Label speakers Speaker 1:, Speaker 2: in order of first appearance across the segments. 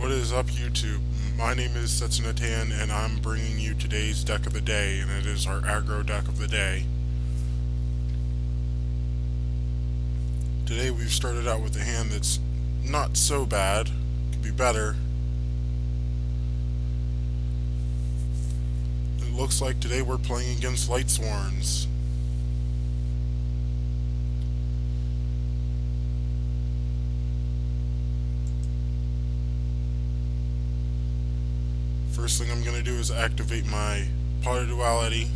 Speaker 1: What is up, YouTube? My name is Setsunatan, and I'm bringing you today's deck of the day, and it is our aggro deck of the day. Today we've started out with a hand that's not so bad, could be better. It looks like today we're playing against Lightsworns. First thing I'm going to do is activate my Potter Duality.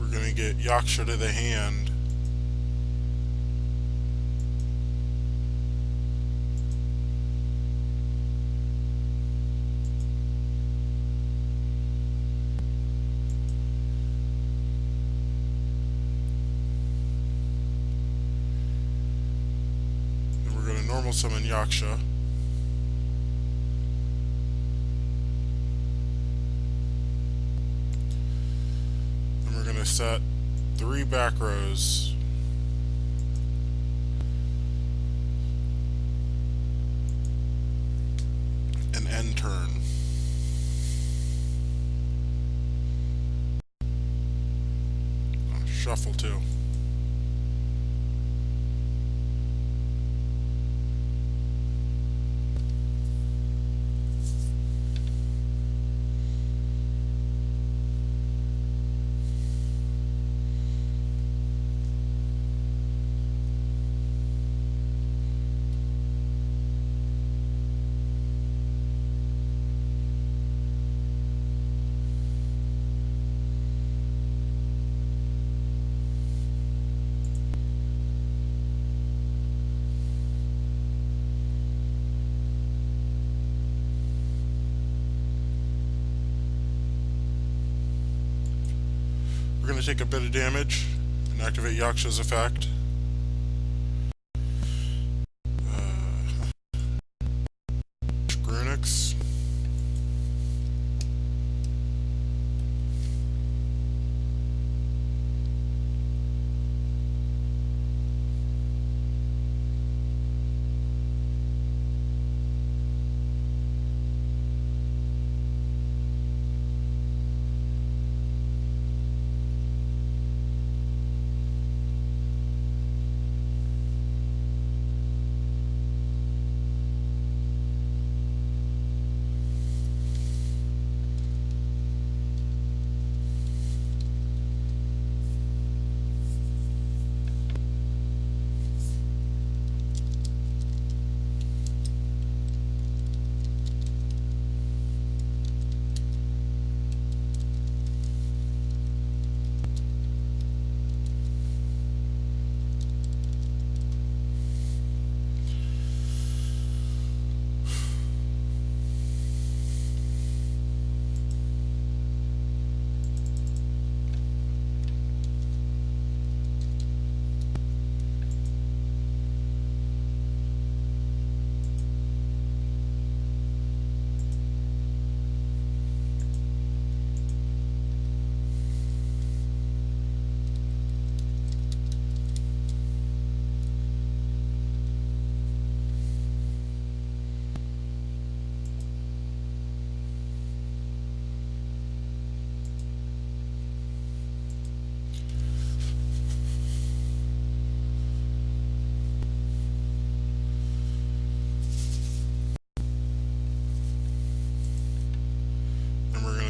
Speaker 1: We're going to get Yaksha to the hand. Normal summon Yaksha. Then we're going to set 3 back rows. And end turn. Shuffle too. We're going to take a bit of damage and activate Yaksha's effect. Grunix.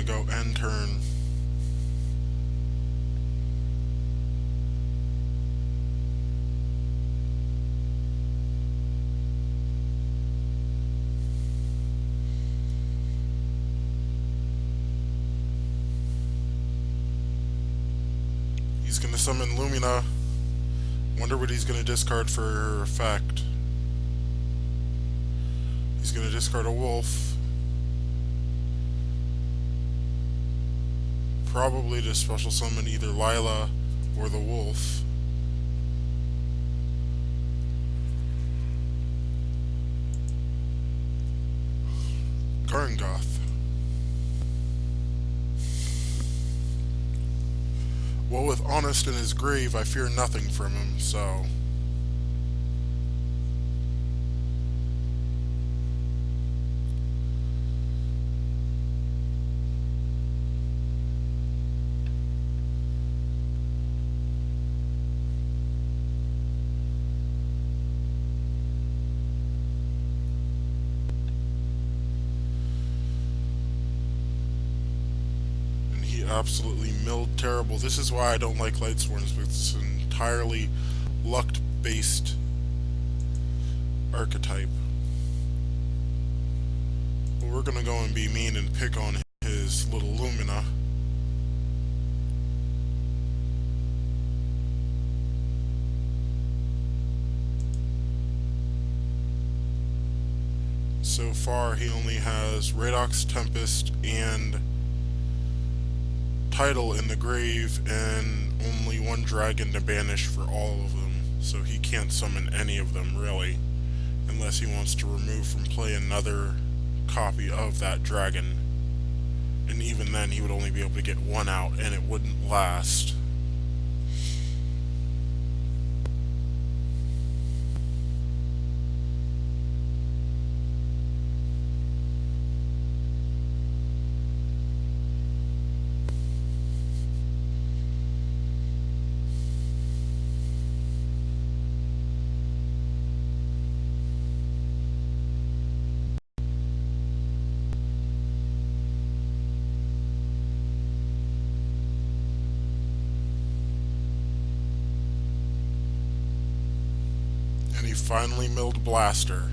Speaker 1: Go end turn. He's going to summon Lumina. Wonder what he's going to discard for her effect. He's going to discard a wolf. Probably to special summon either Lila or the wolf. Karngoth. Well, with Honest in his grave, I fear nothing from him, so... And he absolutely milled terrible. This is why I don't like Lightsworns, because it's an entirely luck-based archetype. But we're gonna go and be mean and pick on his little Lumina. So far, he only has Radox, Tempest, and Tidal in the grave, and only one dragon to banish for all of them. So he can't summon any of them, really, unless he wants to remove from play another copy of that dragon. And even then, he would only be able to get one out, and it wouldn't last. And he finally milled Blaster.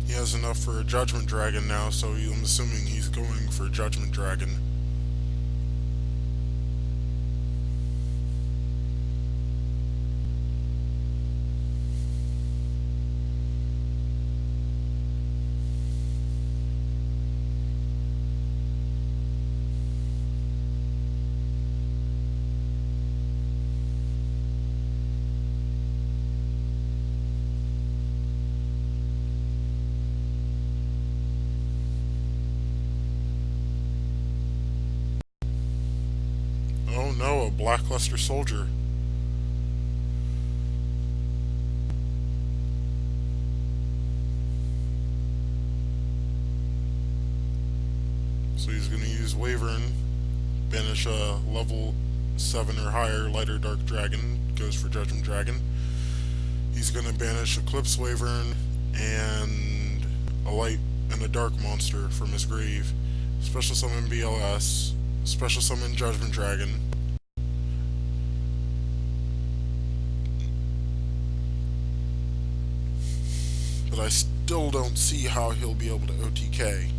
Speaker 1: He has enough for a Judgment Dragon now, so I'm assuming he's going for Judgment Dragon. Oh no, a Blackluster Soldier. So he's going to use Wyvern, banish a level 7 or higher lighter dark dragon, goes for Judgment Dragon. He's going to banish Eclipse Wyvern and a light and a dark monster from his grave. Special summon BLS, special summon Judgment Dragon. But I still don't see how he'll be able to OTK.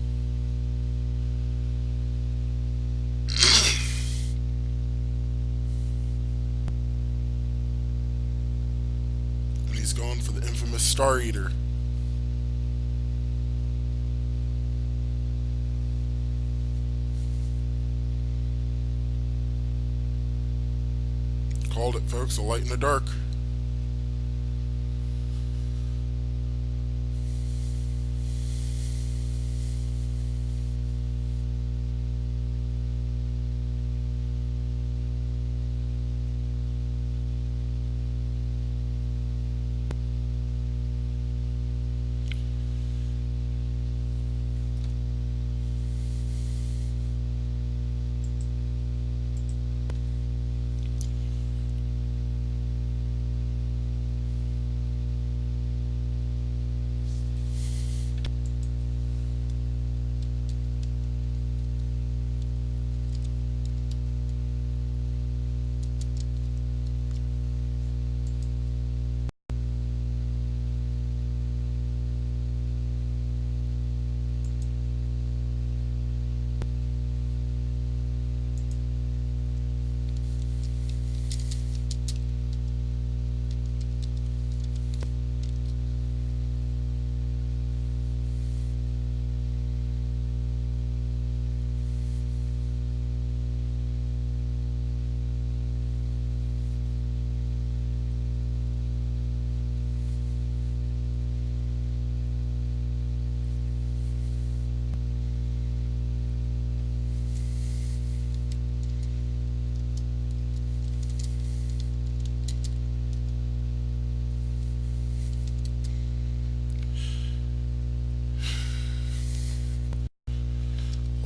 Speaker 1: And he's going for the infamous Star Eater. Called it, folks, a light in the dark.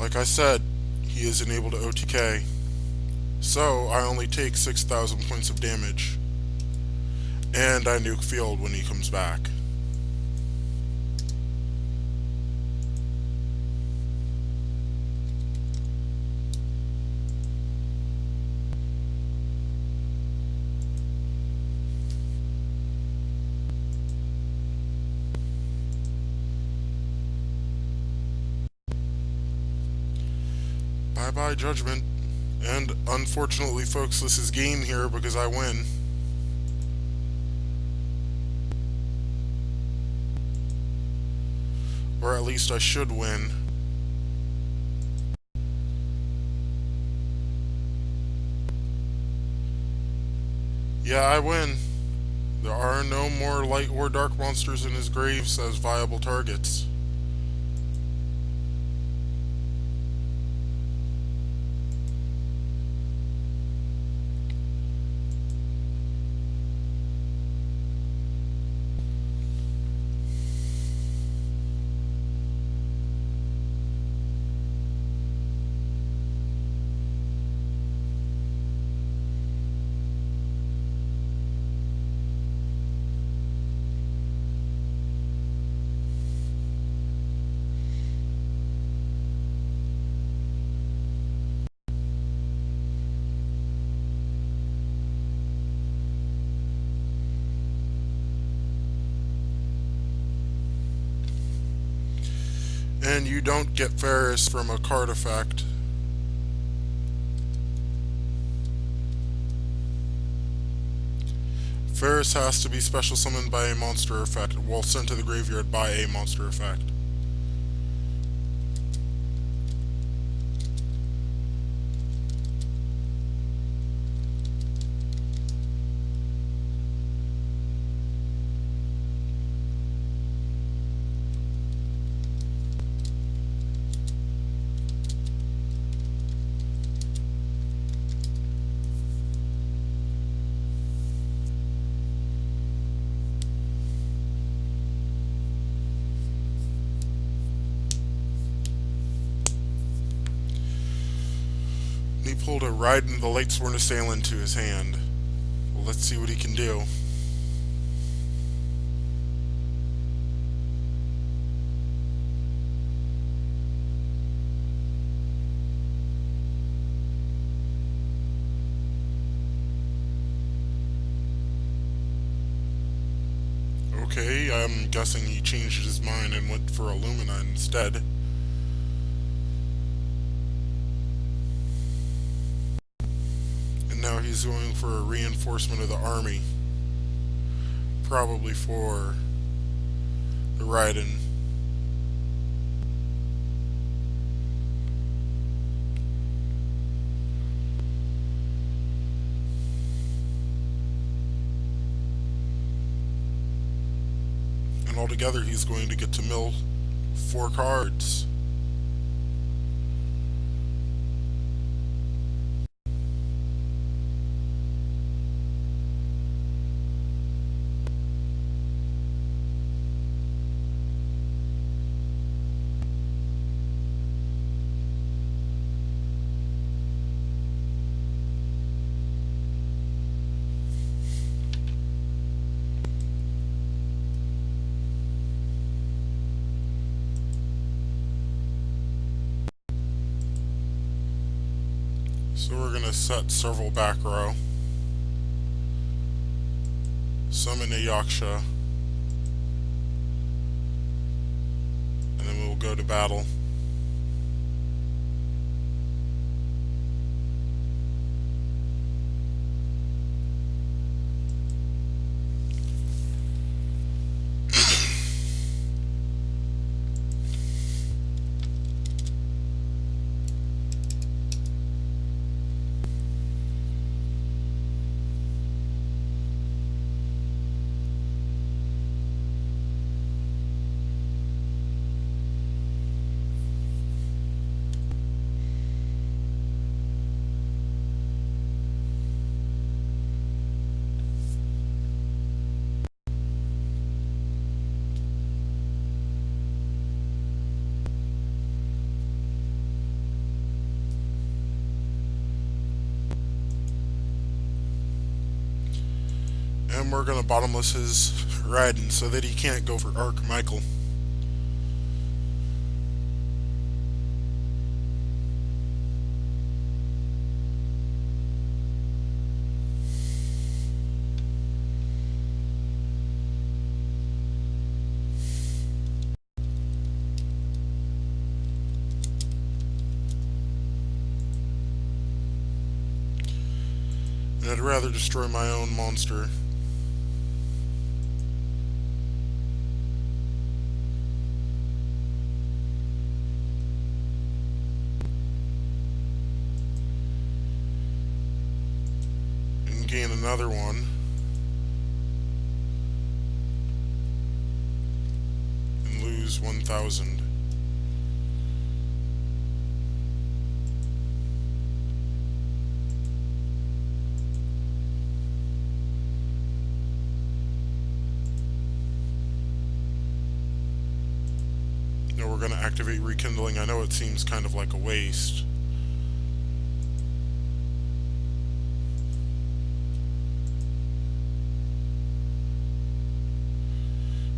Speaker 1: Like I said, he isn't able to OTK. So I only take 6,000 points of damage. And I nuke field when he comes back. Bye bye, Judgment. And unfortunately, folks, this is game here because I win. Or at least I should win. Yeah, I win. There are no more light or dark monsters in his graves as viable targets. And you don't get Ferris from a card effect. Ferris has to be special summoned by a monster effect, while sent to the graveyard by a monster effect. He pulled a Raiden the Lightsworn Assailant to his hand. Well, let's see what he can do. Okay, I'm guessing he changed his mind and went for Illumina instead. And now he's going for a reinforcement of the army. Probably for the Raiden. And altogether he's going to get to mill 4 cards. So we're going to set several back row. Summon a Yaksha. And then we'll go to battle. And we're going to bottomless his Raiden so that he can't go for Arc Michael. And I'd rather destroy my own monster. And gain another one. And lose 1,000. Now we're going to activate Rekindling. I know it seems kind of like a waste.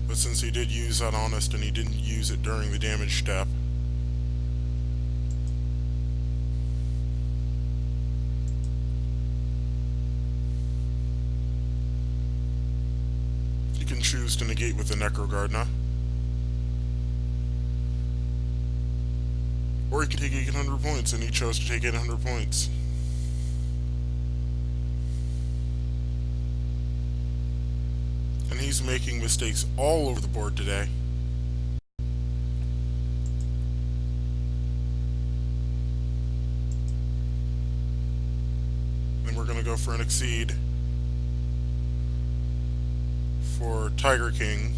Speaker 1: But since he did use that Honest and he didn't use it during the damage step, you can choose to negate with the Necro Gardener. Or he can take 800 points, and he chose to take 800 points. And he's making mistakes all over the board today. And we're going to go for an Exceed for Tiger King.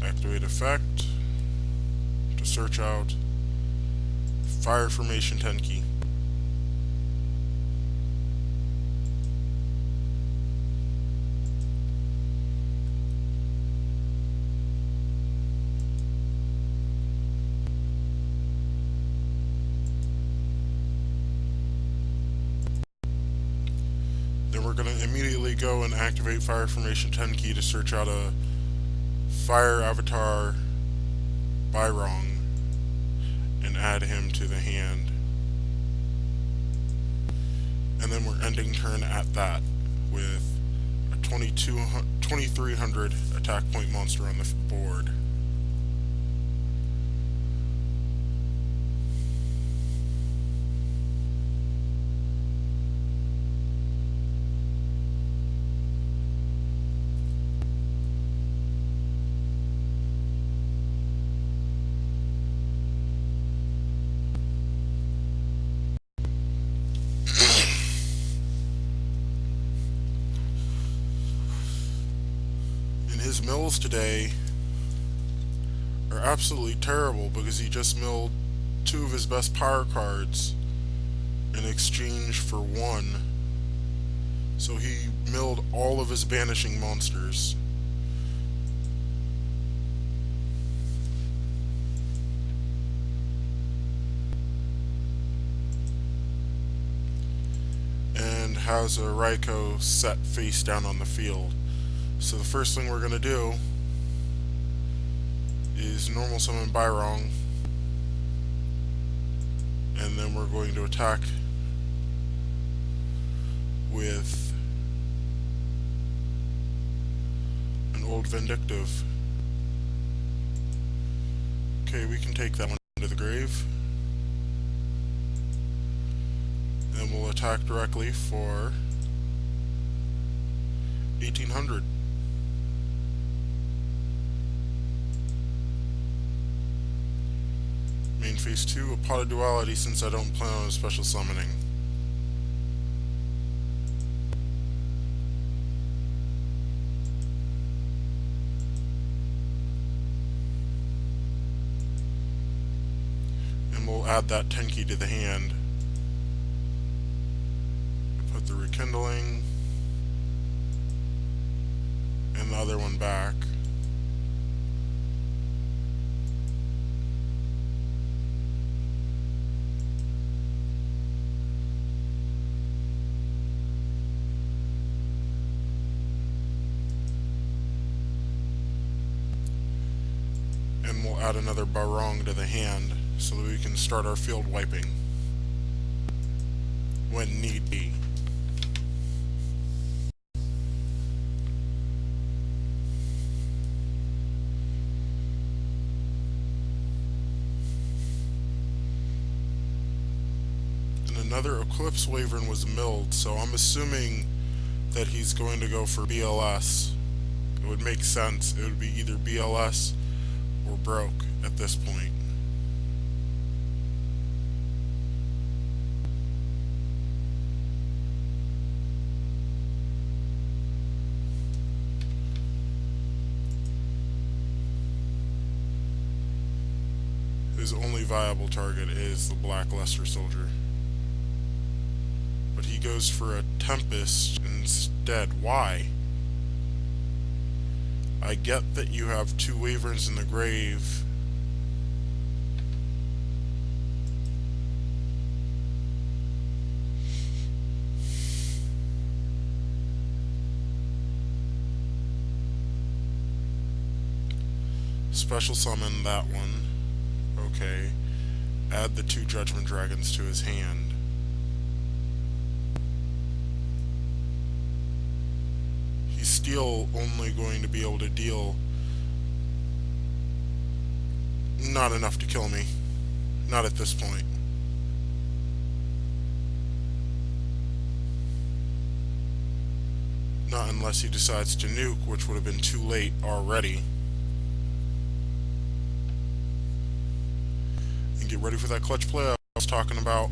Speaker 1: Activate effect to search out Fire Formation Tenki. Then we're going to immediately go and activate Fire Formation Tenki to search out a Fire Avatar Byrong and add him to the hand. And then we're ending turn at that with a 2300 attack point monster on the board. His mills today are absolutely terrible because he just milled 2 of his best power cards in exchange for 1. So he milled all of his banishing monsters. And has a Raikou set face down on the field. So the first thing we're going to do is normal summon Byrong, and then we're going to attack with an Old Vindictive. Okay, we can take that one to the grave. And we'll attack directly for 1800. Main phase 2, a Pot of Duality, since I don't plan on a special summoning. And we'll add that Tenki to the hand. Put the Rekindling and the other one back. we'll add another barong to the hand so that we can start our field wiping when need be. And another Eclipse Wyvern was milled, so I'm assuming that he's going to go for BLS. It would make sense. It would be either BLS or broke at this point. His only viable target is the Black Luster Soldier. But he goes for a Tempest instead. Why? I get that you have 2 Wyverns in the grave. Special summon that one. Okay. Add the 2 Judgment Dragons to his hand. He's still only going to be able to deal not enough to kill me. Not at this point. Not unless he decides to nuke, which would have been too late already. And get ready for that clutch play I was talking about.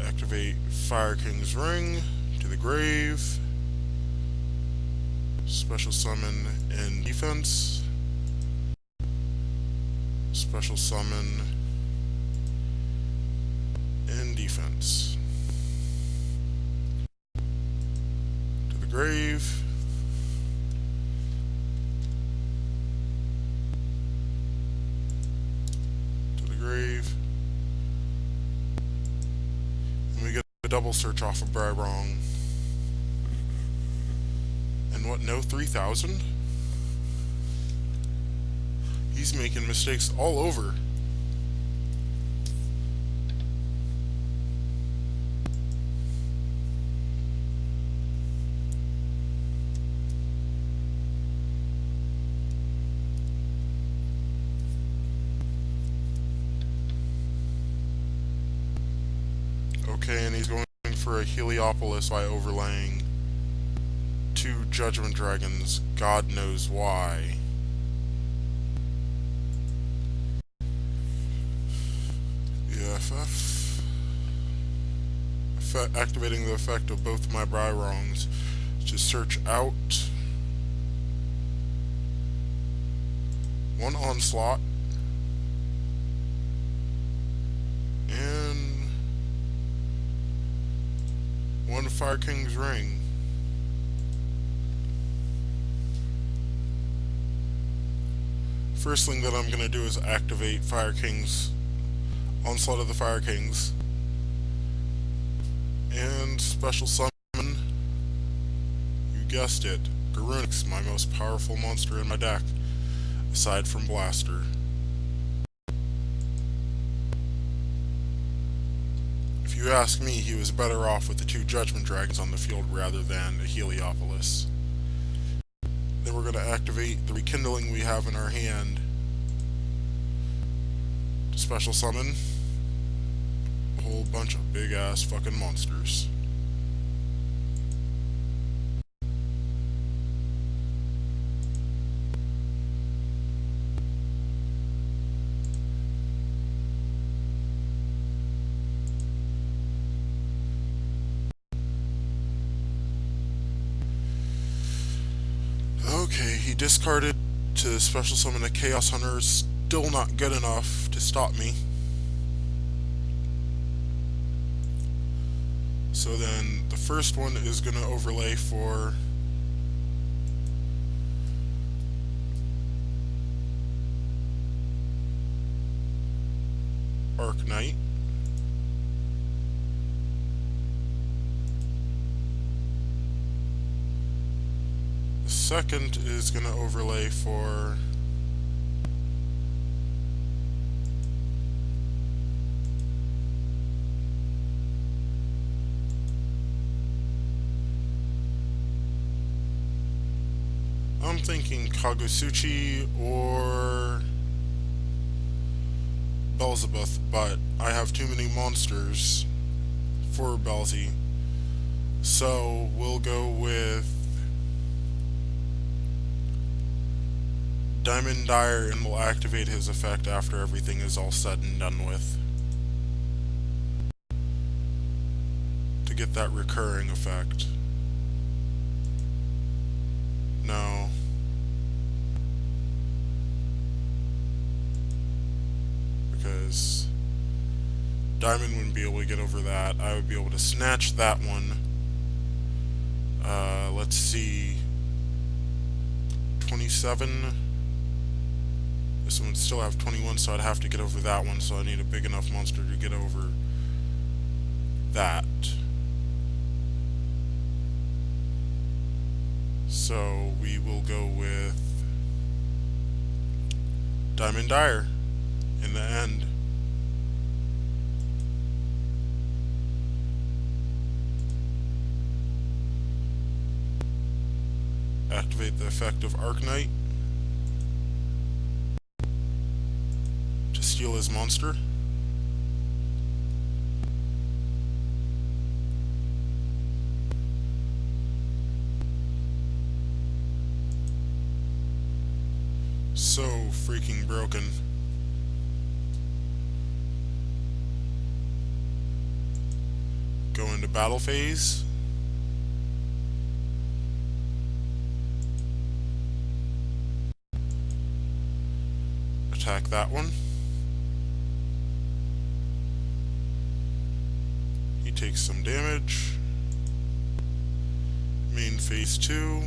Speaker 1: Activate Fire King's Ring to the grave. Special summon in defense. Special summon in defense. To the grave. To the grave. And we get a double search off of Bryrong. And what, no 3000? He's making mistakes all over. Okay, and he's going for a Heliopolis by overlaying 2 Judgment Dragons, God knows why. EFF. Activating the effect of both my Bryrongs to search out 1 Onslaught and 1 Fire King's Ring. First thing that I'm going to do is activate Fire King's Onslaught of the Fire Kings and special summon, you guessed it, Garunix, my most powerful monster in my deck, aside from Blaster. If you ask me, he was better off with the 2 Judgment Dragons on the field rather than a Heliopolis. Then we're going to activate the Rekindling we have in our hand to special summon a whole bunch of big ass fucking monsters. Okay, he discarded to special summon a Chaos Hunter, still not good enough to stop me. So then the first one is going to overlay for Arc Knight. The second is going to overlay for I'm thinking Kagosuchi or Belzebuth, but I have too many monsters for Belzy. So we'll go with Diamond Dyer, and we'll activate his effect after everything is all said and done with, to get that recurring effect. No. Because Diamond wouldn't be able to get over that. I would be able to snatch that one. Let's see. 27. This one would still have 21, so I'd have to get over that one, so I need a big enough monster to get over that. So we will go with Diamond Dyer in the end. Activate the effect of Arknight to steal his monster. So freaking broken. Go into battle phase. Attack that one. He takes some damage. Main phase 2.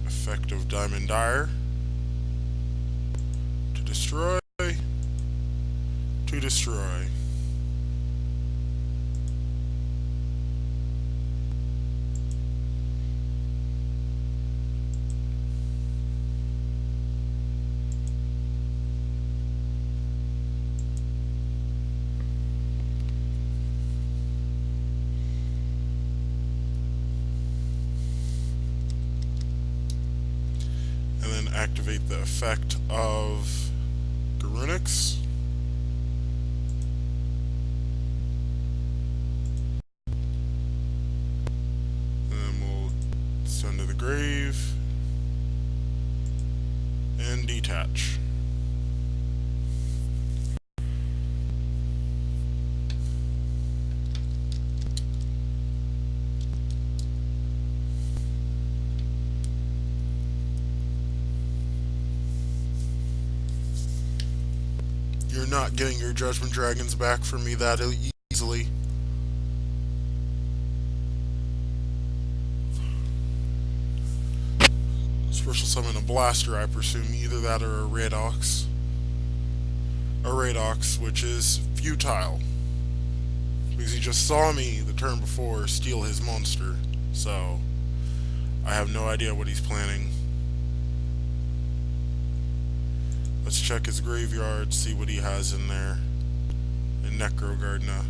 Speaker 1: Effect of Diamond Dyer to destroy. To destroy. And then activate the effect of Garunix. And then we'll send to the grave and detach. You're not getting your Judgment Dragons back from me that easily. Special summon a Blaster, I presume. Either that or a Radox. A Radox, which is futile. Because he just saw me the turn before steal his monster. So, I have no idea what he's planning. Let's check his graveyard, see what he has in there. And Necrogardna.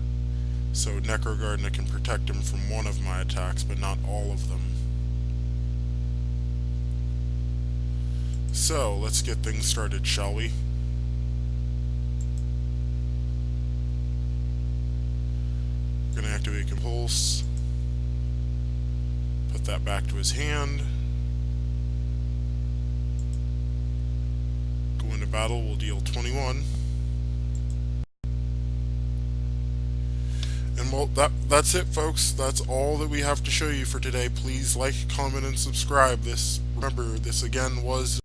Speaker 1: So Necrogardna can protect him from one of my attacks, but not all of them. So, let's get things started, shall we? We're gonna activate Compulse. Put that back to his hand. Into battle, we'll deal 21. And well, that's it, folks. That's all that we have to show you for today. Please like, comment, and subscribe. Remember, this again was